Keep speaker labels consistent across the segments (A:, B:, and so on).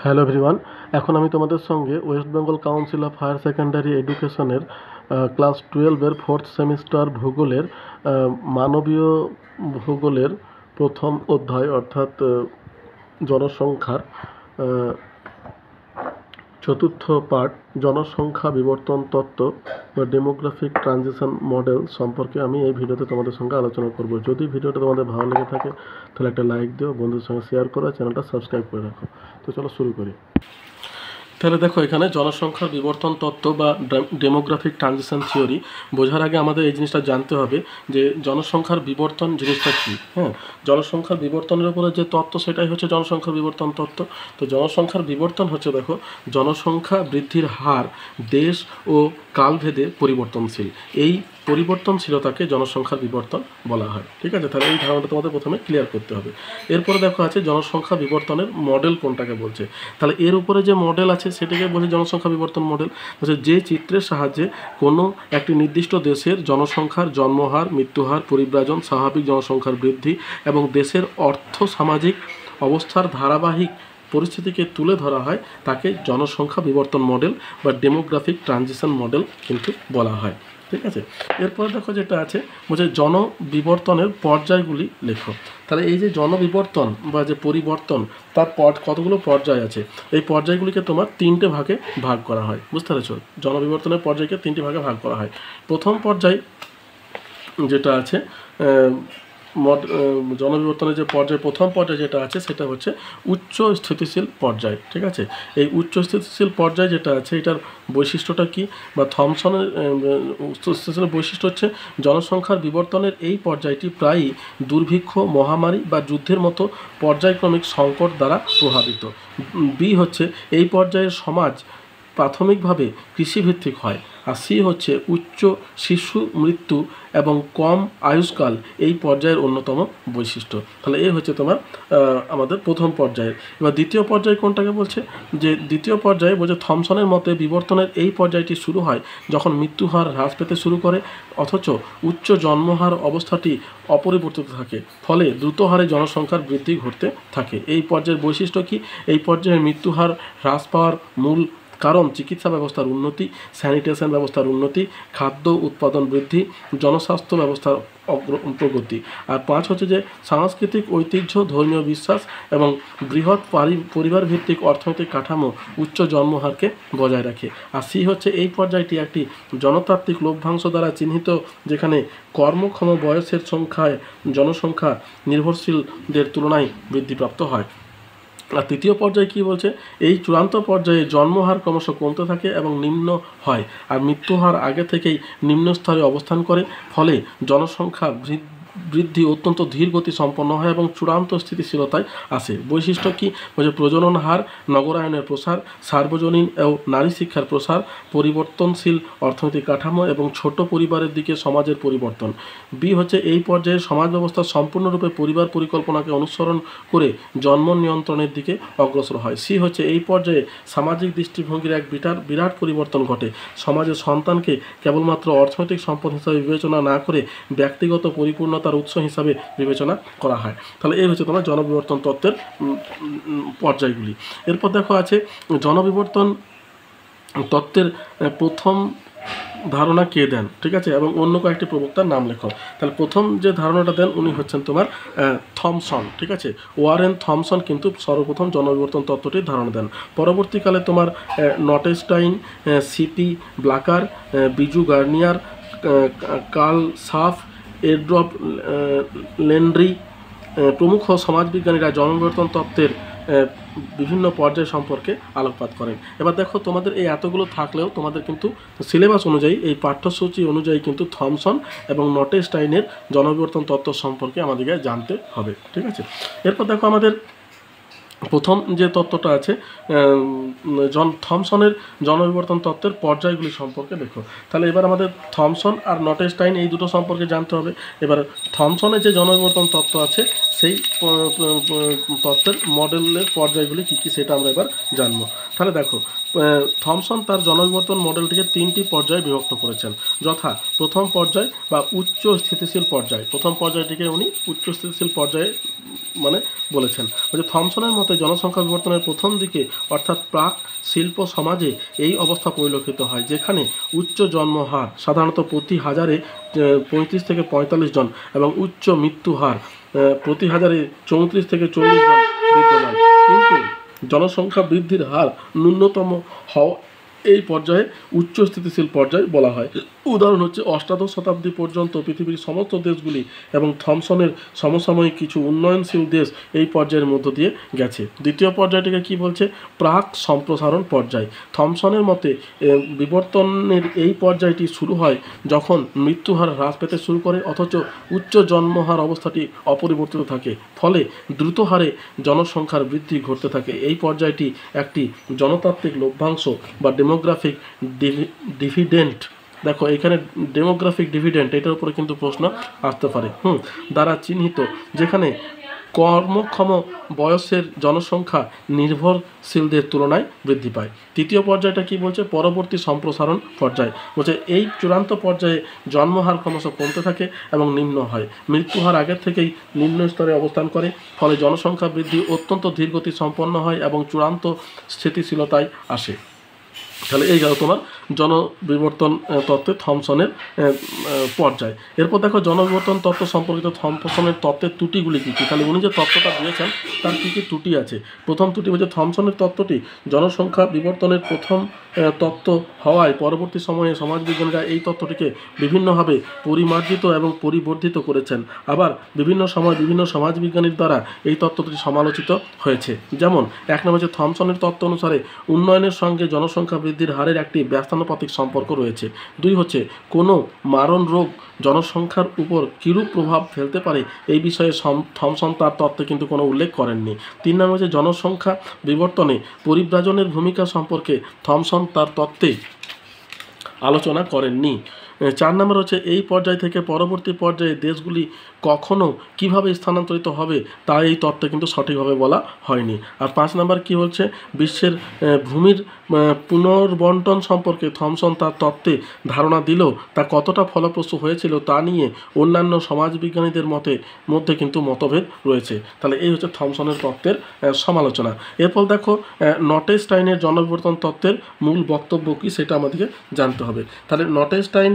A: Hello everyone, এখন আমি তোমাদের সঙ্গে west Bengal council of higher secondary এডুকেশনের ক্লাস 12-এর 4th সেমিস্টার ভূগোলের মানবীয় ভূগোলের প্রথম অধ্যায় অর্থাৎ জনসংখ্যার চতুর্থ পার্ট জনসংখ্যা বিবর্তন তত্ত্ব বা ডেমোগ্রাফিক ট্রানজিশন মডেল সম্পর্কে আমি এই ভিডিওতে তোমাদের সঙ্গে আলোচনা করব। যদি ভিডিওটা তোমাদের ভালো লেগে থাকে তাহলে একটা লাইক দিও, বন্ধুদের সঙ্গে শেয়ার করো, চ্যানেলটা সাবস্ক্রাইব করে রাখো। তো চলো শুরু করি। তাহলে দেখো, এখানে জনসংখ্যার বিবর্তন তত্ত্ব বা ডেমোগ্রাফিক ট্রানজিশন থিওরি বোঝার আগে আমাদের এই জিনিসটা জানতে হবে যে জনসংখ্যার বিবর্তন জিনিসটা কী। জনসংখ্যার বিবর্তনের উপরে যে তত্ত্ব সেটাই হচ্ছে জনসংখ্যার বিবর্তন তত্ত্ব। তো জনসংখ্যার বিবর্তন হচ্ছে, দেখো, জনসংখ্যা বৃদ্ধির হার দেশ ও কালভেদে পরিবর্তনশীল। এই পরিবর্তনশীলতাকে জনসংখ্যার বিবর্তন বলা হয়। ঠিক আছে, তাহলে এই ধারণাটা তোমাদের প্রথমে ক্লিয়ার করতে হবে। এরপরে দেখো আছে জনসংখ্যা বিবর্তনের মডেল কোনটাকে বলছে। তাহলে এর উপরে যে মডেল আছে সেটাকে বলছে জনসংখ্যা বিবর্তন মডেল। বলছে যে চিত্রের সাহায্যে কোনো একটি নির্দিষ্ট দেশের জনসংখ্যার জন্মহার, মৃত্যুহার, পরিব্রাজন, স্বাভাবিক জনসংখ্যার বৃদ্ধি এবং দেশের অর্থ সামাজিক অবস্থার ধারাবাহিক পরিস্থিতিকে তুলে ধরা হয় তাকে জনসংখ্যা বিবর্তন মডেল বা ডেমোগ্রাফিক ট্রানজিশন মডেল কিন্তু বলা হয়। ঠিক আছে, এরপর দেখো যেটা আছে বলছে জনবিবর্তনের পর্যায়গুলি লেখো। তাহলে এই যে জনবিবর্তন বা যে পরিবর্তন তার কতগুলো পর্যায় আছে, এই পর্যায়গুলিকে তোমার 3টে ভাগে ভাগ করা হয়। বুঝতে পেরেছ? জনবিবর্তনের পর্যায়কে 3টি ভাগে ভাগ করা হয়। প্রথম পর্যায় যেটা আছে জনবিবর্তনের যে পর্যায়, প্রথম পর্যায় যেটা আছে সেটা হচ্ছে উচ্চ স্থিতিশীল পর্যায়। ঠিক আছে, এই উচ্চ স্থিতিশীল পর্যায় যেটা আছে এটার বৈশিষ্ট্যটা কি, বা থমসনের স্থিতিশীল বৈশিষ্ট্য হচ্ছে জনসংখ্যার বিবর্তনের এই পর্যায়টি প্রায়ই দুর্ভিক্ষ, মহামারী বা যুদ্ধের মতো পর্যায়ক্রমিক সংকট দ্বারা প্রভাবিত। বি হচ্ছে এই পর্যায়ের সমাজ প্রাথমিকভাবে কৃষিভিত্তিক হয়। আর সি হচ্ছে উচ্চ শিশু মৃত্যু এবং কম আয়ুষ্কাল এই পর্যায়ের অন্যতম বৈশিষ্ট্য। তাহলে এই হচ্ছে তোমার আমাদের প্রথম পর্যায়ের। এবার দ্বিতীয় পর্যায় কোনটাকে বলছে, যে দ্বিতীয় পর্যায়ে বলছে থমসনের মতে বিবর্তনের এই পর্যায়টি শুরু হয় যখন মৃত্যুহার হ্রাস পেতে শুরু করে অথচ উচ্চ জন্মহার অবস্থাটি অপরিবর্তিত থাকে, ফলে দ্রুত হারে জনসংখ্যার বৃদ্ধি ঘটতে থাকে। এই পর্যায়ের বৈশিষ্ট্য কি? এই পর্যায়ে মৃত্যুহার হ্রাস পাওয়ার মূল কারণ চিকিৎসা ব্যবস্থার উন্নতি, স্যানিটেশন ব্যবস্থার উন্নতি, খাদ্য উৎপাদন বৃদ্ধি, জনস্বাস্থ্য ব্যবস্থার প্রগতি। আর 5 হচ্ছে যে সাংস্কৃতিক ঐতিহ্য, ধর্মীয় বিশ্বাস এবং বৃহৎ পরিবার ভিত্তিক অর্থনৈতিক কাঠামো উচ্চ জন্মহারকে বজায় রাখে। আর সি হচ্ছে এই পর্যায়টি একটি জনতাত্ত্বিক লভ্যাংশ দ্বারা চিহ্নিত, যেখানে কর্মক্ষম বয়সের সংখ্যায় জনসংখ্যা নির্ভরশীলদের তুলনায় বৃদ্ধিপ্রাপ্ত হয়। আর তৃতীয় পর্যায়ে কী বলছে, এই চূড়ান্ত পর্যায়ে জন্মহার ক্রমশ কমতে থাকে এবং নিম্ন হয়, আর মৃত্যুহার আগে থেকেই নিম্ন স্তরে অবস্থান করে, ফলে জনসংখ্যা বৃদ্ধি অত্যন্ত ধীর গতি সম্পন্ন হয় এবং চূড়ান্ত স্থিতিশীলতায় আসে। বৈশিষ্ট্য কী বলছে, প্রজনন হার, নগরায়নের প্রসার, সার্বজনীন ও নারী শিক্ষার প্রসার, পরিবর্তনশীল অর্থনৈতিক কাঠামো এবং ছোট পরিবারের দিকে সমাজের পরিবর্তন। বি হচ্ছে এই পর্যায়ে সমাজ ব্যবস্থা সম্পূর্ণরূপে পরিবার পরিকল্পনাকে অনুসরণ করে জন্ম নিয়ন্ত্রণের দিকে অগ্রসর হয়। সি হচ্ছে এই পর্যায়ে সামাজিক দৃষ্টিভঙ্গির এক বিরাট পরিবর্তন ঘটে। সমাজের সন্তানকে কেবলমাত্র অর্থনৈতিক সম্পদ হিসাবে বিবেচনা না করে ব্যক্তিগত পরিপূর্ণতার উৎস হিসাবে বিবেচনা করা হয়। তাহলে এই হচ্ছে তোমার জনবিবর্তন তত্ত্বের পর্যায়গুলি। এরপর দেখো আছে জনবিবর্তন তত্ত্বের প্রথম ধারণা কে দেন। ঠিক আছে, এবং অন্য কয়েকটি প্রবক্তার নাম লেখো। তাহলে প্রথম যে ধারণাটা দেন উনি হচ্ছেন তোমার থমসন। ঠিক আছে, ওয়ারেন থমসন কিন্তু সর্বপ্রথম জনবিবর্তন তত্ত্বটির ধারণা দেন। পরবর্তীকালে তোমার নটেস্টাইন, সিপি ব্লাকার, বিজু গার্নিয়ার, কার্ল সাফ, এডওয়ার্ড লেন্ড্রি প্রমুখ সমাজবিজ্ঞানীরা জনবিবর্তন তত্ত্বের বিভিন্ন পর্যায় সম্পর্কে আলোকপাত করেন। এবার দেখো, তোমাদের এই এতগুলো থাকলেও তোমাদের কিন্তু সিলেবাস অনুযায়ী, এই পাঠ্যসূচি অনুযায়ী কিন্তু থমসন এবং নটেস্টাইনের জনবিবর্তন তত্ত্ব সম্পর্কে আমাদেরকে জানতে হবে। ঠিক আছে, এরপর দেখো আমাদের প্রথম যে তত্ত্বটা আছে থমসনের জনবিবর্তন তত্ত্বের পর্যায়গুলি সম্পর্কে দেখো। তাহলে এবার আমাদের থমসন আর নটেস্টাইন এই দুটো সম্পর্কে জানতে হবে। এবার থমসনের যে জনবিবর্তন তত্ত্ব আছে সেই তত্ত্বের মডেলের পর্যায়গুলি কী কী সেটা আমরা এবার জানবো। তাহলে দেখো, থমসন তার জনবিবর্তন মডেলটিকে 3টি পর্যায়ে বিভক্ত করেছেন, যথা প্রথম পর্যায় বা উচ্চ স্থিতিশীল পর্যায়। প্রথম পর্যায়টিকে উনি উচ্চ স্থিতিশীল পর্যায়ে মানে বলেছেন। থমসনের মতে মতে জনসংখ্যা বিবর্তনের প্রথম দিকে অর্থাৎ প্রাক শিল্প সমাজে এই অবস্থা পরিলক্ষিত হয়, যেখানে উচ্চ জন্মহার সাধারণত প্রতি হাজারে 35 থেকে 45 জন এবং উচ্চ মৃত্যু হার প্রতি হাজারে 34 থেকে 40 জন বিদ্যমান। কিন্তু জনসংখ্যা বৃদ্ধির হার ন্যূনতম হওয়া এই পর্যায়ে উচ্চ স্থিতিশীল পর্যায় বলা হয়। উদাহরণ হচ্ছে অষ্টাদশ শতাব্দী পর্যন্ত পৃথিবীর সমস্ত দেশগুলি এবং থমসনের সমসাময়িক কিছু উন্নয়নশীল দেশ এই পর্যায়ের মধ্য দিয়ে গেছে। দ্বিতীয় পর্যায়টিকে কি বলছে? প্রাক সম্প্রসারণ পর্যায়। থমসনের মতে বিবর্তনের এই পর্যায়টি শুরু হয় যখন মৃত্যুহার হ্রাস পেতে শুরু করে অথচ উচ্চ জন্মহার অবস্থাটি অপরিবর্তিত থাকে, ফলে দ্রুত হারে জনসংখ্যার বৃদ্ধি ঘটতে থাকে। এই পর্যায়টি একটি জনতাত্ত্বিক লভ্যাংশ বা ডেমোগ্রাফিক ডিভিডেন্ট, দেখো এখানে ডেমোগ্রাফিক ডিভিডেন্ট, এটার উপরে কিন্তু প্রশ্ন আসতে পারে দ্বারা চিহ্নিত, যেখানে কর্মক্ষম বয়সের জনসংখ্যা নির্ভরশীলদের তুলনায় বৃদ্ধি পায়। তৃতীয় পর্যায়টা কি বলছে? পরবর্তী সম্প্রসারণ পর্যায় বলছে এই চূড়ান্ত পর্যায়ে জন্মহার ক্রমশ কমতে থাকে এবং নিম্ন হয়, মৃত্যুহার আগের থেকেই নিম্ন স্তরে অবস্থান করে, ফলে জনসংখ্যা বৃদ্ধি অত্যন্ত ধীরগতি সম্পন্ন হয় এবং চূড়ান্ত স্থিতিশীলতায় আসে। তাহলে এই গেল তোমার জনবিবর্তন তত্ত্বে থমসনের পর্যায়। এরপর দেখো জনবিবর্তন তত্ত্ব সম্পর্কিত থমসনের তত্ত্বের ত্রুটিগুলি কী কী। তাহলে উনি যে তত্ত্বটা দিয়েছেন তার কী কী ত্রুটি আছে। প্রথম ত্রুটি হচ্ছে থমসনের তত্ত্বটি জনসংখ্যা বিবর্তনের প্রথম তত্ত্ব হওয়ায় পরবর্তী সময়ে সমাজবিজ্ঞানীরা এই তত্ত্বটিকে বিভিন্নভাবে পরিমার্জিত এবং পরিবর্ধিত করেছেন। আবার বিভিন্ন সময় বিভিন্ন সমাজবিজ্ঞানীর দ্বারা এই তত্ত্বটি সমালোচিত হয়েছে। যেমন এক নম্বর হচ্ছে থমসনের তত্ত্ব অনুসারে উন্নয়নের সঙ্গে জনসংখ্যা বৃদ্ধির হারের একটি ব্যস্তানুপাতিক সম্পর্ক রয়েছে। দুই হচ্ছে কোনো মারণ রোগ জনসংখ্যার উপর কীরূপ প্রভাব ফেলতে পারে এই বিষয়ে থমসন তার তত্ত্বে কিন্তু কোনো উল্লেখ করেননি। তিন নম্বর হচ্ছে জনসংখ্যা বিবর্তনে পরিব্রাজনের ভূমিকা সম্পর্কে থমসন তার তত্ত্বে আলোচনা করেননি। 4 নম্বর হচ্ছে এই পর্যায় থেকে পরবর্তী পর্যায়ে দেশগুলি কখনো কিভাবে স্থানান্তরিত হবে তা এই তত্ত্বে কিন্তু সঠিকভাবে বলা হয়নি। আর 5 নম্বর কি হচ্ছে বিশ্বের ভূমির পুনর্বন্টন সম্পর্কে থমসন তার তত্ত্বে ধারণা দিলেও তা কতটা ফলপ্রসূ হয়েছিল তা নিয়ে অন্যান্য সমাজবিজ্ঞানীদের মধ্যে কিন্তু মতভেদ রয়েছে। তাহলে এই হচ্ছে থমসনের তত্ত্বের সমালোচনা। এরপর দেখো নটেস্টাইনের জনবিবর্তন তত্ত্বের মূল বক্তব্য কী সেটা আমাদেরকে জানতে হবে। তাহলে নটেস্টাইন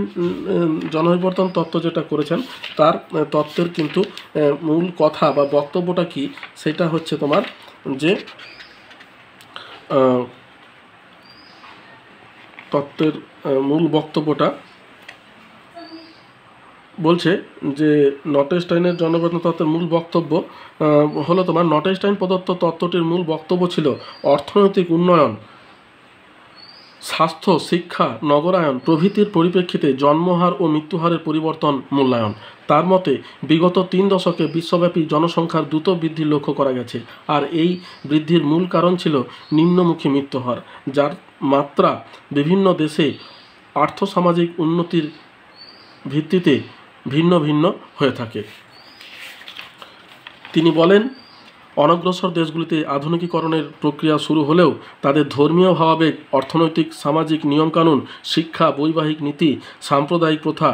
A: জনবিবর্তন তত্ত্ব যেটা করেছেন তার তত্ত্বের কিন্তু মূল কথা বা বক্তব্যটা কি সেটা হচ্ছে তোমার যে তত্ত্বের মূল বক্তব্যটা বলছে যে নটেস্টাইনের জনবিবর্তন তত্ত্বের মূল বক্তব্য হলো তোমার নটেস্টাইন প্রদত্ত তত্ত্বটির মূল বক্তব্য ছিল অর্থনৈতিক উন্নয়ন, স্বাস্থ্য, শিক্ষা, নগরায়ন প্রভৃতির পরিপ্রেক্ষিতে জন্মহার ও মৃত্যুহারের পরিবর্তন মূল্যায়ন। তার মতে বিগত 3 দশকে বিশ্বব্যাপী জনসংখ্যার দ্রুত বৃদ্ধি লক্ষ্য করা গেছে, আর এই বৃদ্ধির মূল কারণ ছিল নিম্নমুখী মৃত্যুহার, যার মাত্রা বিভিন্ন দেশে আর্থসামাজিক উন্নতির ভিত্তিতে ভিন্ন ভিন্ন হয়ে থাকে। তিনি বলেন অনগ্রসর দেশগুলিতে আধুনিকীকরণের প্রক্রিয়া শুরু হলেও তাদের ধর্মীয় ভাবাবেগ, অর্থনৈতিক সামাজিক নিয়মকানুন, শিক্ষা, বৈবাহিক নীতি, সাম্প্রদায়িক প্রথা,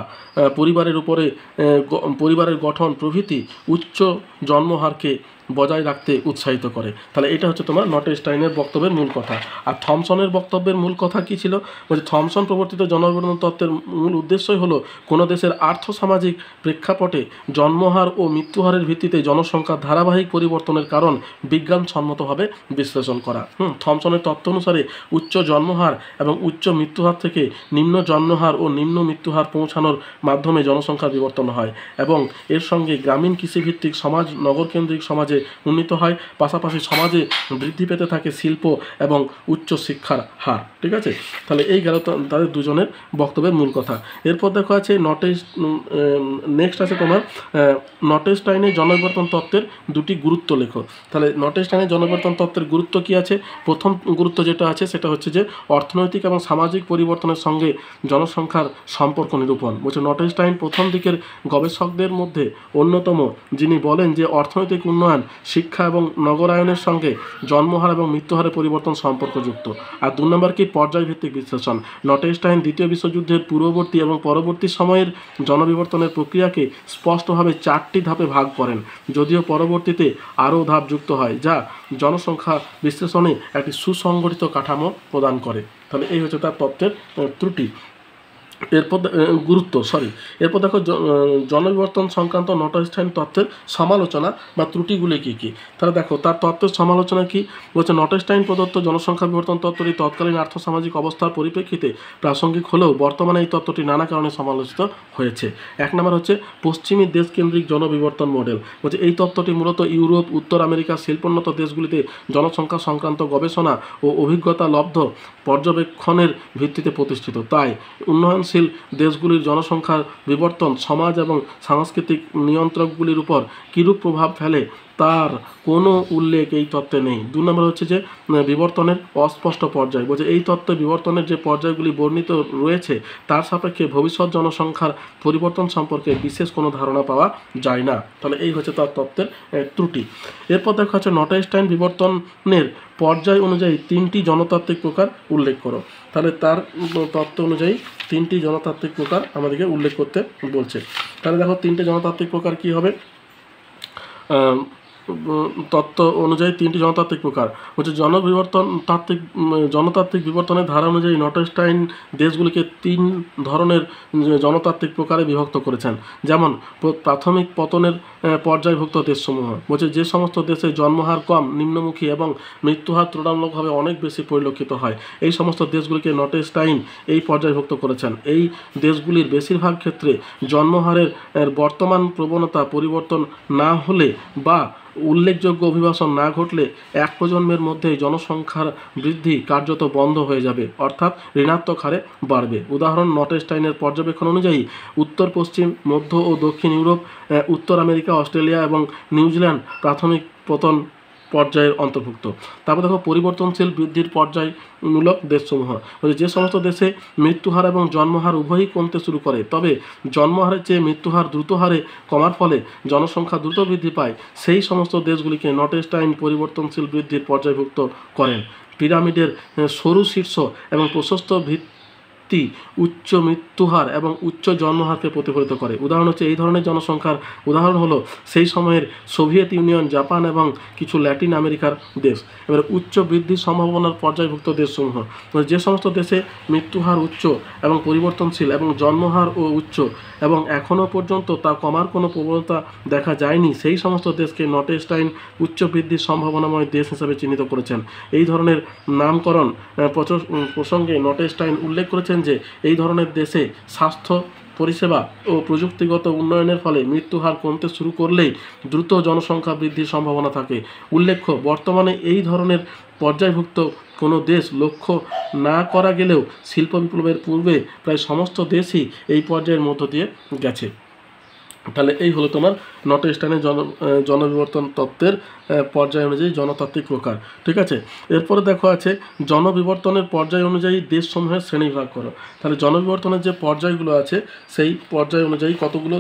A: পরিবারের গঠন প্রভৃতি উচ্চ জন্মহারকে বজায় রাখতে উৎসাহিত করে। তাহলে এটা হচ্ছে তোমার নটেস্টাইনের বক্তব্যের মূল কথা। আর থমসনের বক্তব্যের মূল কথা কী ছিল? বলছে থমসন প্রবর্তিত জনবিবর্তন তত্ত্বের মূল উদ্দেশ্যই হলো কোনো দেশের আর্থসামাজিক প্রেক্ষাপটে জন্মহার ও মৃত্যুহারের ভিত্তিতে জনসংখ্যার ধারাবাহিক পরিবর্তনের কারণ বিজ্ঞানসম্মতভাবে বিশ্লেষণ করা। থমসনের তত্ত্ব অনুসারে উচ্চ জন্মহার এবং উচ্চ মৃত্যুহার থেকে নিম্ন জন্মহার ও নিম্ন মৃত্যুহার পৌঁছানোর মাধ্যমে জনসংখ্যার বিবর্তন হয় এবং এর সঙ্গে গ্রামীণ কৃষিভিত্তিক সমাজ নগরকেন্দ্রিক সমাজে উন্নীত হয়, পাশাপাশি সমাজে বৃদ্ধি পেতে থাকে শিল্প এবং উচ্চ শিক্ষার হার। ঠিক আছে, তাহলে এই গেল তাদের দুজনের বক্তব্যের মূল কথা। এরপর দেখো আছে নেক্সট আছে তোমার নটেস্টাইনের জনবিবর্তন তত্ত্বের দুটি গুরুত্ব লেখো। তাহলে নটেস্টাইনের জনবিবর্তন তত্ত্বের গুরুত্ব কি আছে? প্রথম গুরুত্ব যেটা আছে সেটা হচ্ছে যে অর্থনৈতিক এবং সামাজিক পরিবর্তনের সঙ্গে জনসংখ্যার সম্পর্ক নিরূপণ। বলছে নটেস্টাইন প্রথম দিকের গবেষকদের মধ্যে অন্যতম, যিনি বলেন যে অর্থনৈতিক উন্নয়ন শিক্ষা এবং নগরায়নের সঙ্গে জন্মহার এবং মৃত্যুহারের পরিবর্তন সম্পর্কযুক্ত। আর 2 নম্বর কি পর্যায়ভিত্তিক বিশ্লেষণ। নটেস্টাইন দ্বিতীয় বিশ্বযুদ্ধের পূর্ববর্তী এবং পরবর্তী সময়ের জনবিবর্তনের প্রক্রিয়াকে স্পষ্টভাবে 4টি ধাপে ভাগ করেন, যদিও পরবর্তীতে আরও ধাপ যুক্ত হয় যা জনসংখ্যা বিশ্লেষণে একটি সুসংগঠিত কাঠামো প্রদান করে। তাহলে এই হচ্ছে তার তত্ত্বের ত্রুটি। এরপর এরপর দেখো জনবিবর্তন সংক্রান্ত নটেস্টাইন তত্ত্বের সমালোচনা বা ত্রুটিগুলি কী কী। তাহলে দেখো তার তত্ত্বের সমালোচনা কি বলছে। নটেস্টাইন প্রদত্ত জনসংখ্যা বিবর্তন তত্ত্বটি তৎকালীন আর্থসামাজিক অবস্থার পরিপ্রেক্ষিতে প্রাসঙ্গিক হলেও বর্তমানে এই তত্ত্বটি নানা কারণে সমালোচিত হয়েছে। 1 নম্বর হচ্ছে পশ্চিমী দেশকেন্দ্রিক জনবিবর্তন মডেল। বলছে এই তত্ত্বটি মূলত ইউরোপ, উত্তর আমেরিকা শিল্পোন্নত দেশগুলিতে জনসংখ্যা সংক্রান্ত গবেষণা ও অভিজ্ঞতা লব্ধ পর্যবেক্ষণের ভিত্তিতে প্রতিষ্ঠিত। তাই উন্নয়নশীল দেশগুলির জনসংখ্যার বিবর্তন সমাজ এবং সাংস্কৃতিক নিয়ন্ত্রকগুলির উপর কীরূপ প্রভাব ফেলে তার কোনো উল্লেখ এই তত্ত্বে নেই। 2 নম্বর হচ্ছে যে বিবর্তনের অস্পষ্ট পর্যায়। বলছে এই তত্ত্বে বিবর্তনের যে পর্যায়গুলি বর্ণিত রয়েছে তার সাপেক্ষে ভবিষ্যৎ জনসংখ্যার পরিবর্তন সম্পর্কে বিশেষ কোনো ধারণা পাওয়া যায় না। তাহলে এই হচ্ছে তার তত্ত্বের ত্রুটি। এরপর দেখা হচ্ছে নটেস্টাইন বিবর্তনের পর্যায় অনুযায়ী 3টি জনতাত্ত্বিক প্রকার উল্লেখ করো। তাহলে তার তত্ত্ব অনুযায়ী 3টি জনতাত্ত্বিক প্রকার আমাদেরকে উল্লেখ করতে বলছে। তাহলে দেখো 3টে জনতাত্ত্বিক প্রকার কী হবে। তত্ত্ব অনুযায়ী 3টি জনতাত্ত্বিক প্রকার হচ্ছে জনতাত্ত্বিক বিবর্তনের ধারা অনুযায়ী নটেস্টাইন দেশগুলিকে 3 ধরনের জনতাত্ত্বিক প্রকারে বিভক্ত করেছেন। যেমন প্রাথমিক পতনের পর্যায়ভুক্ত দেশসমূহ। বলছে যে সমস্ত দেশে জন্মহার কম, নিম্নমুখী এবং মৃত্যুহার তুলনামূলকভাবে অনেক বেশি পরিলক্ষিত হয়, এই সমস্ত দেশগুলিকে নটেস্টাইন এই পর্যায়ভুক্ত করেছেন। এই দেশগুলির বেশিরভাগ ক্ষেত্রে জন্মহারের বর্তমান প্রবণতা পরিবর্তন না হলে বা উল্লেখযোগ্য অভিবাসন না ঘটলে 1 প্রজন্মের মধ্যেই জনসংখ্যার বৃদ্ধি কার্যত বন্ধ হয়ে যাবে, অর্থাৎ ঋণাত্মক হারে বাড়বে। উদাহরণ নটেস্টাইনের পর্যবেক্ষণ অনুযায়ী উত্তর, পশ্চিম, মধ্য ও দক্ষিণ ইউরোপ, উত্তর আমেরিকা, অস্ট্রেলিয়া এবং নিউজিল্যান্ড প্রাথমিক পতন পর্যায়ের অন্তর্ভুক্ত। তারপর দেখো পরিবর্তনশীল বৃদ্ধির পর্যায়মূলক দেশসমূহ। যে সমস্ত দেশে মৃত্যুহার এবং জন্মহার উভয়ই কমতে শুরু করে, তবে জন্মহারের চেয়ে মৃত্যুহার দ্রুত হারে কমার ফলে জনসংখ্যা দ্রুত বৃদ্ধি পায়, সেই সমস্ত দেশগুলিকে নটেস্টাইন পরিবর্তনশীল বৃদ্ধির পর্যায়ভুক্ত করেন। পিরামিডের সরু শীর্ষ এবং প্রশস্ত ভিত্তি উচ্চ মৃত্যুহার এবং উচ্চ জন্মহারকে প্রতিফলিত করে। উদাহরণ হচ্ছে এই ধরনের জনসংখ্যার উদাহরণ হলো সেই সময়ের সোভিয়েত ইউনিয়ন, জাপান এবং কিছু ল্যাটিন আমেরিকার দেশ। এবার উচ্চ বৃদ্ধির সম্ভাবনার পর্যায়ভুক্ত দেশসমূহ। যে সমস্ত দেশে মৃত্যুহার উচ্চ এবং পরিবর্তনশীল এবং জন্মহার ও উচ্চ এবং এখনও পর্যন্ত তা কমার কোনো প্রবণতা দেখা যায়নি, সেই সমস্ত দেশকে নটেস্টাইন উচ্চ বৃদ্ধির সম্ভাবনাময় দেশ হিসেবে চিহ্নিত করেছেন। এই ধরনের নামকরণ প্রসঙ্গে নটেস্টাইন উল্লেখ করেছেন যে এই ধরনের দেশে স্বাস্থ্য পরিষেবা ও প্রযুক্তিগত উন্নয়নের ফলে মৃত্যুহার কমতে শুরু করলেই দ্রুত জনসংখ্যা বৃদ্ধির সম্ভাবনা থাকে। উল্লেখ্য, বর্তমানে এই ধরনের পর্যায়ভুক্ত কোনো দেশ লক্ষ্য না করা গেলেও শিল্প বিপ্লবের পূর্বে প্রায় সমস্ত দেশই এই পর্যায়ের মধ্য দিয়ে গেছে। তাহলে এই হলো তোমার নটেস্টাইনের জনবিবর্তন তত্ত্বের পর্যায় অনুযায়ী জনতাত্ত্বিক প্রকার। ঠিক আছে, এরপরে দেখো আছে জনবিবর্তনের পর্যায় অনুযায়ী দেশসমূহের শ্রেণীবিভাগ করো। তাহলে জনবিবর্তনের যে পর্যায়গুলো আছে সেই পর্যায় অনুযায়ী কতগুলো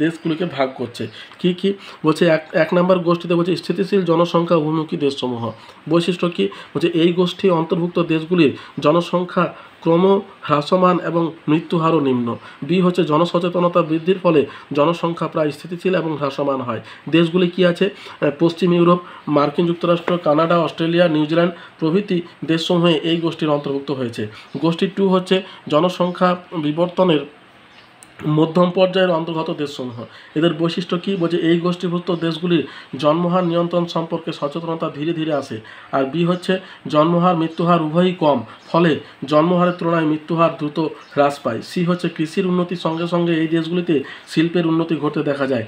A: দেশগুলিকে ভাগ করছে। কি কি বলছে, 1 নম্বর গোষ্ঠীতে বলছে স্থিতিশীল জনসংখ্যা অভিমুখী দেশসমূহ। বৈশিষ্ট্য কি বলছে, এই গোষ্ঠী অন্তর্ভুক্ত দেশগুলির জনসংখ্যা ক্রম হ্রাসমান এবং মৃত্যুহারও নিম্ন। বি হচ্ছে জনসচেতনতা বৃদ্ধির ফলে জনসংখ্যা প্রায় স্থিতিশীল এবং হ্রাসমান হয়। দেশগুলি কি আছে, পশ্চিম ইউরোপ, মার্কিন যুক্তরাষ্ট্র, কানাডা, অস্ট্রেলিয়া, নিউজিল্যান্ড প্রভৃতি দেশসমূহে এই গোষ্ঠীর অন্তর্ভুক্ত হয়েছে। গোষ্ঠী 2 হচ্ছে জনসংখ্যা বিবর্তনের মধ্যম পর্যায়ের অন্তর্গত দেশসমূহ। এদের বৈশিষ্ট্য কী বলছে, এই গোষ্ঠীভুক্ত দেশগুলির জন্মহার নিয়ন্ত্রণ সম্পর্কে সচেতনতা ধীরে ধীরে আসে। আর বি হচ্ছে জন্মহার মৃত্যুহার উভয়ই কম, ফলে জন্মহারের তুলনায় মৃত্যুহার দ্রুত হ্রাস পায়। সি হচ্ছে কৃষির উন্নতির সঙ্গে সঙ্গে এই দেশগুলিতে শিল্পের উন্নতি ঘটতে দেখা যায়।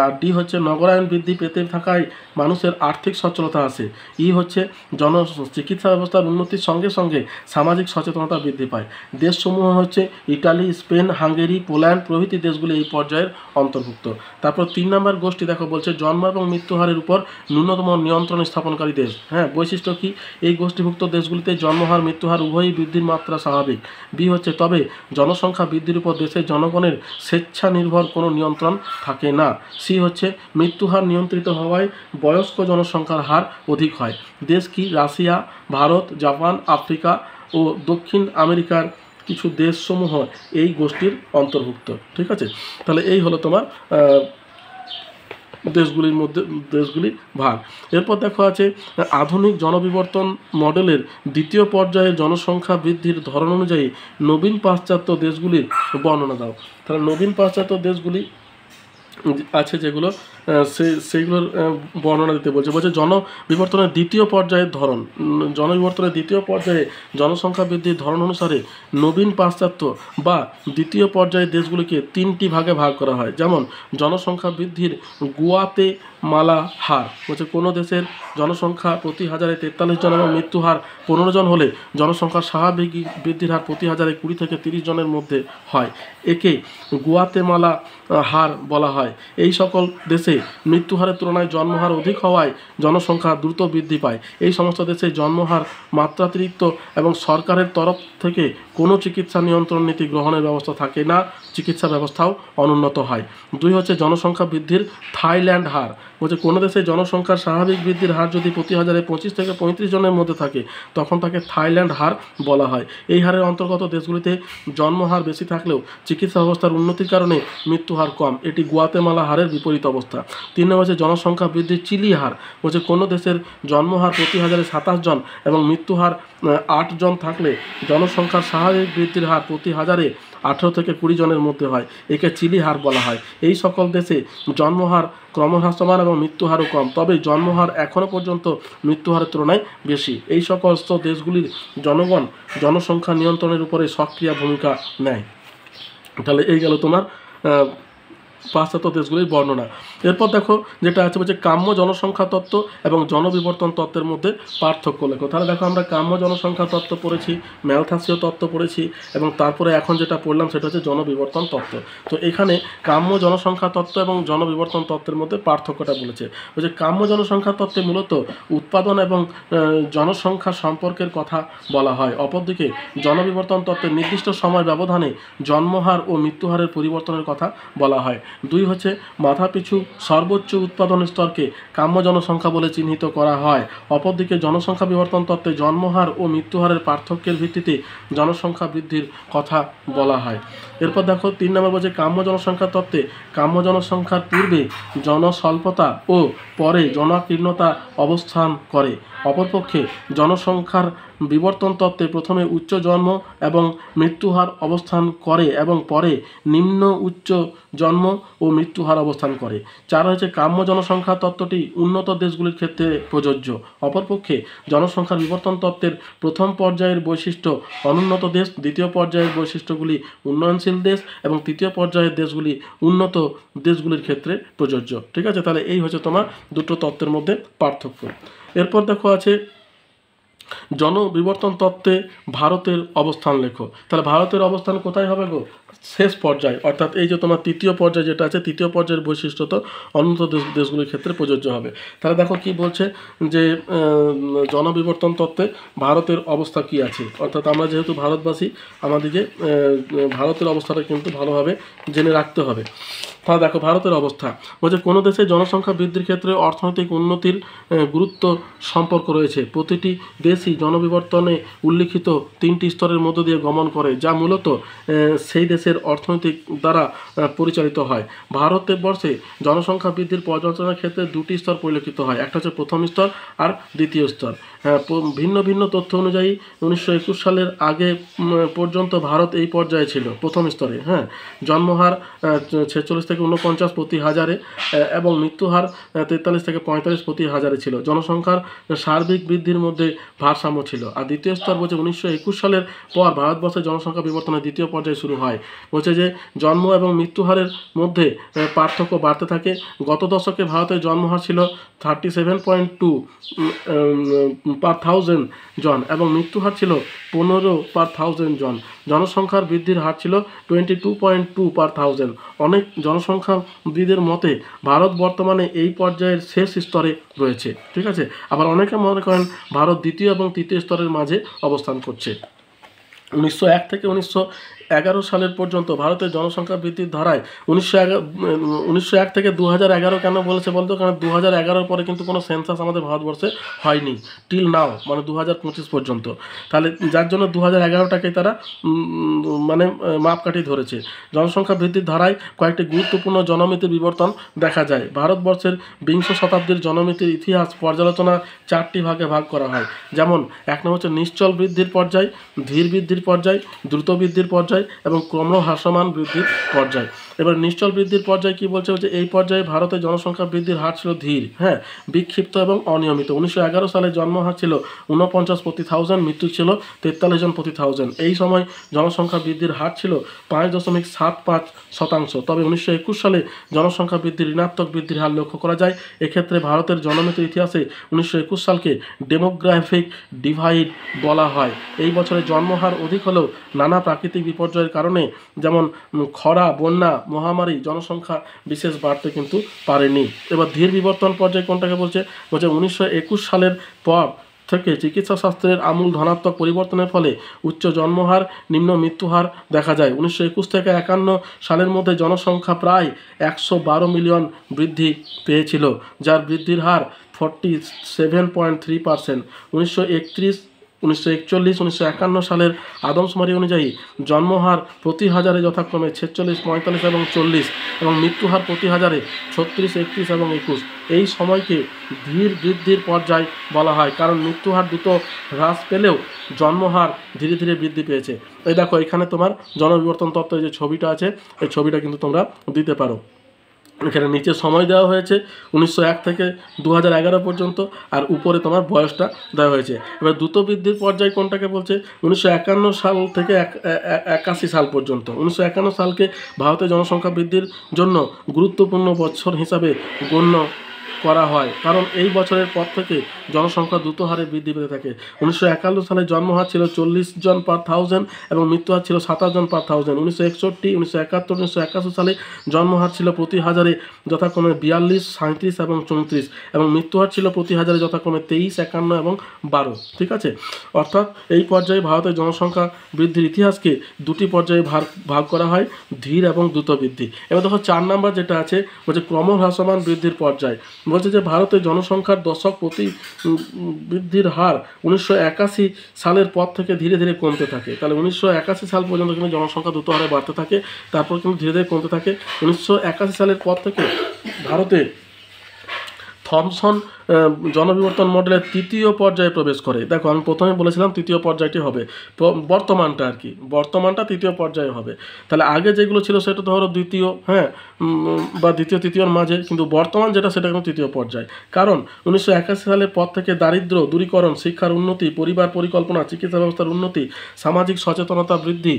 A: আর ডি হচ্ছে নগরায়ন বৃদ্ধি পেতে থাকায় মানুষের আর্থিক সচ্ছলতা আসে। ই হচ্ছে চিকিৎসা ব্যবস্থার উন্নতির সঙ্গে সঙ্গে সামাজিক সচেতনতা বৃদ্ধি পায়। দেশসমূহ হচ্ছে ইটালি, স্পেন, হাঙ্গেরি, পোল্যান্ড প্রভৃতি দেশগুলি এই পর্যায়ের অন্তর্ভুক্ত। তারপর 3 নম্বর গোষ্ঠী দেখো বলছে জন্ম এবং মৃত্যুহারের উপর ন্যূনতম নিয়ন্ত্রণ স্থাপনকারী দেশ। হ্যাঁ, বৈশিষ্ট্য কি, এই গোষ্ঠীভুক্ত দেশগুলিতে জন্মহার মৃত্যুহার উভয়ই বৃদ্ধির মাত্রা স্বাভাবিক। বি হচ্ছে তবে জনসংখ্যা বৃদ্ধির উপর দেশের জনগণের স্বেচ্ছা নির্ভর কোনো নিয়ন্ত্রণ থাকে না। সি হচ্ছে মৃত্যুহার নিয়ন্ত্রিত হওয়ায় বয়স্ক জনসংখ্যার হার অধিক হয়। দেশ কি? রাশিয়া, ভারত, জাপান, আফ্রিকা ও দক্ষিণ আমেরিকার কিছু দেশসমূহ এই গোষ্ঠীর অন্তর্ভুক্ত। ঠিক আছে, তাহলে এই হলো তোমার দেশগুলির ভাগ। এরপর দেখো আছে আধুনিক জনবিবর্তন মডেলের দ্বিতীয় পর্যায়ে জনসংখ্যা বৃদ্ধির ধরন অনুযায়ী নবীন পাশ্চাত্য দেশগুলির বর্ণনা দাও। তাহলে নবীন পাশ্চাত্য দেশগুলি আছে যেগুলো সেইগুলোর বর্ণনা দিতে বলছে জনবিবর্তনের দ্বিতীয় পর্যায়ের ধরন। জনবিবর্তনের দ্বিতীয় পর্যায়ে জনসংখ্যা বৃদ্ধির ধরন অনুসারে নবীন পাশ্চাত্য বা দ্বিতীয় পর্যায়ের দেশগুলিকে তিনটি ভাগে ভাগ করা হয়। যেমন জনসংখ্যা বৃদ্ধির গুয়াতেমালা হার বলছে কোনো দেশের জনসংখ্যা প্রতি হাজারে 43 জন এবং মৃত্যু হার 15 জন হলে জনসংখ্যার স্বাভাবিক বৃদ্ধির হার প্রতি হাজারে 20 থেকে 30 জনের মধ্যে হয়। একে গুয়াতেমালা হার বলা হয়। এই সকল দেশে মৃত্যুহারের তুলনায় জন্মহার অধিক হওয়ায় জনসংখ্যা দ্রুত বৃদ্ধি পায়। এই সমস্ত দেশে জন্মহার মাত্রাতিরিক্ত এবং সরকারের তরফ থেকে কোনো চিকিৎসা নিয়ন্ত্রণ নীতি গ্রহণের ব্যবস্থা থাকে না, চিকিৎসা ব্যবস্থাও অনুন্নত হয়। 2 হচ্ছে জনসংখ্যা বৃদ্ধির থাইল্যান্ড হার বলছে কোনো দেশে জনসংখ্যার স্বাভাবিক বৃদ্ধির হার যদি প্রতি হাজারে 25 থেকে 35 জনের মধ্যে থাকে তখন তাকে থাইল্যান্ড হার বলা হয়। এই হারের অন্তর্গত দেশগুলিতে জন্মহার বেশি থাকলেও চিকিৎসা ব্যবস্থার উন্নতির কারণে মৃত্যুহার কম। এটি গুয়াতেমালা হারের বিপরীত অবস্থা। 3 হচ্ছে জনসংখ্যা বৃদ্ধির চিলি হার বলছে কোনো দেশের জন্মহার প্রতি হাজারে 27 জন এবং মৃত্যুহার 8 জন থাকলে জনসংখ্যার স্বাভাবিক বৃদ্ধির হার প্রতি হাজারে 18 থেকে 20 জনের মধ্যে হয়। একে চিলি হার বলা হয়। এই সকল দেশে জন্মহার ক্রমহ্রাসমান এবং মৃত্যুহারও কম, তবে জন্মহার এখনও পর্যন্ত মৃত্যুহারের তুলনায় বেশি। এই সকল দেশগুলির জনগণ জনসংখ্যা নিয়ন্ত্রণের উপরে সক্রিয় ভূমিকা নেয়। তাহলে এই গেল তোমার পাশ্চাত্য দেশগুলির বর্ণনা। এরপর দেখো যেটা আছে বলছে কাম্য জনসংখ্যা তত্ত্ব এবং জনবিবর্তন তত্ত্বের মধ্যে পার্থক্য লেখো। তাহলে দেখো আমরা কাম্য জনসংখ্যা তত্ত্ব পড়েছি, ম্যালথাসীয় তত্ত্ব পড়েছি এবং তারপরে এখন যেটা পড়লাম সেটা হচ্ছে জনবিবর্তন তত্ত্ব। তো এখানে কাম্য জনসংখ্যা তত্ত্ব এবং জনবিবর্তন তত্ত্বের মধ্যে পার্থক্যটা বলেছে। বলছে কাম্য জনসংখ্যা তত্ত্বে মূলত উৎপাদন এবং জনসংখ্যা সম্পর্কের কথা বলা হয়। অপরদিকে জনবিবর্তন তত্ত্বের নির্দিষ্ট সময় ব্যবধানে জন্মহার ও মৃত্যুহারের পরিবর্তনের কথা বলা হয়। 2 হচ্ছে মাথাপিছু সর্বোচ্চ উৎপাদন স্তরকে কাম্য জনসংখ্যা বলে চিহ্নিত করা হয়। অপরদিকে জনসংখ্যা বিবর্তন তত্ত্বে জন্মহার ও মৃত্যুহারের পার্থক্যের ভিত্তিতে জনসংখ্যা বৃদ্ধির কথা বলা হয়। এরপর দেখো 3 নম্বর বলছে কাম্য জনসংখ্যা তত্ত্বে কাম্য জনসংখ্যার পূর্বে জনস্বল্পতা ও পরে জনাকীর্ণতা অবস্থান করে। অপরপক্ষে জনসংখ্যার বিবর্তন তত্ত্বে প্রথমে উচ্চ জন্ম এবং মৃত্যুহার অবস্থান করে এবং পরে নিম্ন উচ্চ জন্ম ও মৃত্যুহার অবস্থান করে। 4 হচ্ছে কাম্য জনসংখ্যা তত্ত্বটি উন্নত দেশগুলির ক্ষেত্রে প্রযোজ্য। অপরপক্ষে জনসংখ্যার বিবর্তন তত্ত্বের প্রথম পর্যায়ের বৈশিষ্ট্য অনুন্নত দেশ, দ্বিতীয় পর্যায়ের বৈশিষ্ট্যগুলি উন্নয়নশীল দেশ এবং তৃতীয় পর্যায়ের দেশগুলি উন্নত দেশগুলির ক্ষেত্রে প্রযোজ্য। ঠিক আছে, তাহলে এই হচ্ছে তোমার দুটো তত্ত্বের মধ্যে পার্থক্য। এরপর দেখো আছে জনবিবর্তন তত্ত্বে ভারতের অবস্থান লেখো। তাহলে ভারতের অবস্থান কোথায় হবে গো? শেষ পর্যায়ে, অর্থাৎ এই যে তোমার তৃতীয় পর্যায়ে যেটা আছে, তৃতীয় পর্যায়ের বৈশিষ্ট্য তো উন্নত দেশগুলির ক্ষেত্রে প্রযোজ্য হবে। তাহলে দেখো কি বলছে যে জনবিবর্তন তত্ত্বে ভারতের অবস্থা কি আছে, অর্থাৎ আমরা যেহেতু ভারতবাসী আমাদেরকে ভারতের অবস্থাটা কিন্তু ভালোভাবে জেনে রাখতে হবে। তাহলে দেখো ভারতের অবস্থা বলছে কোনো দেশে জনসংখ্যা বৃদ্ধির ক্ষেত্রে অর্থনৈতিক উন্নতির গুরুত্ব সম্পর্ক রয়েছে। প্রতিটি দেশই জনবিবর্তনে উল্লিখিত 3টি স্তরের মধ্য দিয়ে গমন করে, যা মূলত সেই দেশের অর্থনৈতিক দ্বারা পরিচালিত হয়। ভারতবর্ষে জনসংখ্যা বৃদ্ধির পর্যালোচনার ক্ষেত্রে 2টি স্তর পরিলক্ষিত হয়, একটা হচ্ছে প্রথম স্তর আর দ্বিতীয় স্তর। ভিন্ন ভিন্ন তথ্য অনুযায়ী 1921 সালের আগে পর্যন্ত ভারত এই পর্যায়ে ছিল প্রথম স্তরে। জন্মহার 46 থেকে 49 প্রতি হাজারে এবং মৃত্যুহার 43 থেকে 45 প্রতি হাজারে ছিল। জনসংখ্যার সার্বিক বৃদ্ধির মধ্যে ভারসাম্য ছিল। আর দ্বিতীয় স্তর বলছে 1921 সালের পর ভারতবর্ষের জনসংখ্যা বিবর্তনের দ্বিতীয় পর্যায়ে শুরু হয়। বলছে যে জন্ম এবং মৃত্যুহারের মধ্যে পার্থক্য বাড়তে থাকে। গত দশকে ভারতের জন্মহার ছিল 37.2 পার 1000 জন এবং মৃত্যুহার ছিল 15 পার 1000 জন। জনসংখ্যার বৃদ্ধির হার ছিল 22.2 পার 1000। অনেক জনসংখ্যাবিদের মতে ভারত বর্তমানে এই পর্যায়ের শেষ স্তরে রয়েছে। ঠিক আছে, আবার অনেকে মনে করেন ভারত দ্বিতীয় এবং তৃতীয় স্তরের মাঝে অবস্থান করছে। 1901 থেকে 1911 সালের পর্যন্ত ভারতের জনসংখ্যা বৃদ্ধির ধারায় 1901 থেকে 2011 কেন বলেছে বলতো, কারণ 2011 পরে কিন্তু কোনো সেন্সাস আমাদের ভারতবর্ষে হয়নি টিল নাও, মানে 2025 পর্যন্ত। তাহলে যার জন্য 2011টাকে তারা মানে মাপকাঠি ধরেছে। জনসংখ্যা বৃদ্ধির ধারায় কয়েকটি গুরুত্বপূর্ণ জনমিতির বিবর্তন দেখা যায়। ভারতবর্ষের বিংশ শতাব্দীর জনমিতির ইতিহাস পর্যালোচনা 4টি ভাগে ভাগ করা হয়। যেমন এক নম্বর হচ্ছে নিশ্চল বৃদ্ধির পর্যায়, ধীর বৃদ্ধির পর্যায়, দ্রুত বৃদ্ধির পর্যায় এবং ক্রমহ্রাসমান বৃদ্ধির পর্যায়। এবার নিশ্চল বৃদ্ধির পর্যায় কি বলছে, হচ্ছে এই পর্যায়ে ভারতের জনসংখ্যা বৃদ্ধির হার ছিল ধীর, বিক্ষিপ্ত এবং অনিয়মিত। 1911 সালে জন্মহার ছিল 49 প্রতি 1000, মৃত্যু ছিল 43 জন প্রতি 1000। এই সময় জনসংখ্যা বৃদ্ধির হার ছিল 5.75%। তবে 1921 সালে জনসংখ্যা বৃদ্ধির ঋণাত্মক বৃদ্ধির হার লক্ষ্য করা যায়। এক্ষেত্রে ভারতের জনমিতির ইতিহাসে 1921 সালকে ডেমোগ্রাফিক ডিভাইড বলা হয়। এই বছরে জন্মহার অধিক হলেও নানা প্রাকৃতিক বিপর্যয়ের কারণে, যেমন খরা, বন্যা, মহামারী, জনসংখ্যা বিশেষ বাড়তে কিন্তু পারেনি। এবার ধীর বিবর্তন পর্যায়ে কোনটাকে বলছে, 1921 সালের পর থেকে চিকিৎসা শাস্ত্রের আমূল ধনাত্মক পরিবর্তনের ফলে উচ্চ জন্মহার, নিম্ন মৃত্যুহার দেখা যায়। 1921 থেকে 51 সালের মধ্যে জনসংখ্যা প্রায় 112 মিলিয়ন বৃদ্ধি পেয়েছিল, যার বৃদ্ধির হার 47.3%। 1941, 1951 সালের আদমশুমারি অনুযায়ী জন্মহার প্রতি হাজারে যথাক্রমে 46, 45 এবং 40 এবং মৃত্যুহার প্রতি হাজারে 36, 31 এবং 21। এই সময়কে ধীর বৃদ্ধির পর্যায় বলা হয়, কারণ মৃত্যুহার দ্রুত হ্রাস পেলেও জন্মহার ধীরে ধীরে বৃদ্ধি পেয়েছে। এই দেখো এখানে তোমার জনবিবর্তন তত্ত্বের যে ছবিটা আছে, এই ছবিটা কিন্তু তোমরা দিতে পারো। এখানে নিচে সময় দেওয়া হয়েছে 1901 থেকে 2011 পর্যন্ত, আর উপরে তোমার বয়সটা দেওয়া হয়েছে। এবার দ্রুত বৃদ্ধির পর্যায় কোনটাকে বলছে, 1951 সাল থেকে 81 সাল পর্যন্ত। 1951 সালকে ভারতের জনসংখ্যা বৃদ্ধির জন্য গুরুত্বপূর্ণ বছর হিসাবে গণ্য করা হয়, কারণ এই বছরের পর থেকে জনসংখ্যা দ্রুত হারে বৃদ্ধি পেতে থাকে। 1951 সালে জন্মহার ছিল 40 জন পার 1000 এবং মৃত্যুহার ছিল 27 জন পার 1000। 1961, 1971, 1981 সালে জন্মহার ছিল প্রতি হাজারে যথাক্রমে 42, 37 এবং 34 এবং মৃত্যুহার ছিল প্রতি হাজারে যথাক্রমে 23, 51 এবং 12। ঠিক আছে, অর্থাৎ এই পর্যায়ে ভারতের জনসংখ্যা বৃদ্ধির ইতিহাসকে দুটি পর্যায়ে ভাগ করা হয়, ধীর এবং দ্রুত বৃদ্ধি। এবার দেখো 4 নাম্বার যেটা আছে, বলছে ক্রমহ্রাসমান বৃদ্ধির পর্যায়। বলছে যে ভারতের জনসংখ্যার দশক প্রতি বৃদ্ধির হার 1981 সালের পর থেকে ধীরে ধীরে কমতে থাকে। তাহলে 1981 সাল পর্যন্ত কিন্তু জনসংখ্যা দ্রুত হারে বাড়তে থাকে, তারপর কিন্তু ধীরে ধীরে কমতে থাকে। 1981 সালের পর থেকে ভারতে থমসন জনবিবর্তন মডেলের তৃতীয় পর্যায়ে প্রবেশ করে। দেখো আমি প্রথমে বলেছিলাম তৃতীয় পর্যায়টি হবে, বর্তমানটা আর কি, বর্তমানটা তৃতীয় পর্যায়ে হবে। তাহলে আগে যেগুলো ছিল সেটা তো ধরো দ্বিতীয়, বা দ্বিতীয় তৃতীয়র মাঝে, কিন্তু বর্তমান যেটা সেটা কিন্তু তৃতীয় পর্যায়। কারণ 1981 সালের পর থেকে দারিদ্র্য দূরীকরণ, শিক্ষার উন্নতি, পরিবার পরিকল্পনা, চিকিৎসা ব্যবস্থার উন্নতি, সামাজিক সচেতনতা বৃদ্ধি,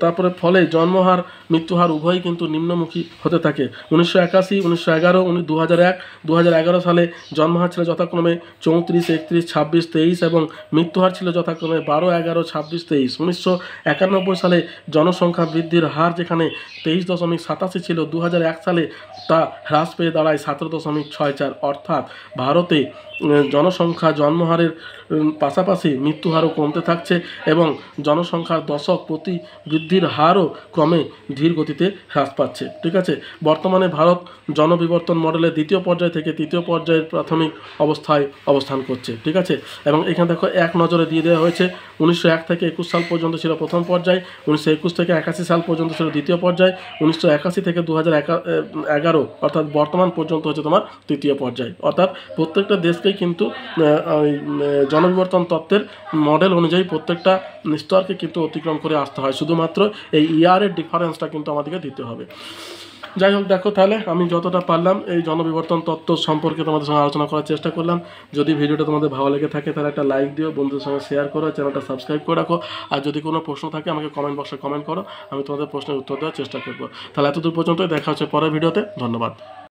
A: তারপরে ফলে জন্মহার, মৃত্যুহার উভয়ই কিন্তু নিম্নমুখী হতে থাকে। 1981, 1911, 2001, 2011 সালে জন্মহার ছিল যথাক্রমে 34, 31, 26, 23 এবং মৃত্যুহার ছিল যথাক্রমে 12, 11, 26, 23। 1991 সালে জনসংখ্যা বৃদ্ধির হার যেখানে 23.87 ছিল, 2001 সালে তা হ্রাস পেয়ে দাঁড়ায় 17.64। অর্থাৎ ভারতে জনসংখ্যা জন্মহারের পাশাপাশি মৃত্যুহারও কমতে থাকছে এবং জনসংখ্যার দশক প্রতি বৃদ্ধির হারও ক্রমে ধীর গতিতে হ্রাস পাচ্ছে। ঠিক আছে, বর্তমানে ভারত জনবিবর্তন মডেলের দ্বিতীয় পর্যায় থেকে তৃতীয় পর্যায়ের প্রাথমিক অবস্থায় অবস্থান করছে। ঠিক আছে, এবং এখানে দেখো এক নজরে দিয়ে দেওয়া হয়েছে 1901 থেকে 21 সাল পর্যন্ত ছিল প্রথম পর্যায়, 1921 থেকে 81 সাল পর্যন্ত ছিল দ্বিতীয় পর্যায়, 1981 থেকে 2011 অর্থাৎ বর্তমান পর্যন্ত হচ্ছে তোমার তৃতীয় পর্যায়। অর্থাৎ প্রত্যেকটা দেশকেই কিন্তু জনবিবর্তন তত্ত্বের মডেল অনুযায়ী প্রত্যেকটা স্তরকে কিন্তু অতিক্রম করে আসতে হয়, শুধুমাত্র এই ইয়ারের ডিফারেন্সটা কিন্তু আমাদেরকে দিতে হবে। যাই হোক, দেখো তাহলে আমি যতটা পারলাম এই জনবিবর্তন তত্ত্ব সম্পর্কে তোমাদের সঙ্গে আলোচনা করার চেষ্টা করলাম। যদি ভিডিওটা তোমাদের ভালো লেগে থাকে তাহলে একটা লাইক দিও, বন্ধুদের সঙ্গে শেয়ার করো, চ্যানেলটা সাবস্ক্রাইব করে রাখো। আর যদি কোনো প্রশ্ন থাকে আমাকে কমেন্ট বক্সে কমেন্ট করো, আমি তোমাদের প্রশ্নের উত্তর দেওয়ার চেষ্টা করবো। তাহলে এতদূর পর্যন্ত, দেখা হচ্ছে পরের ভিডিওতে। ধন্যবাদ।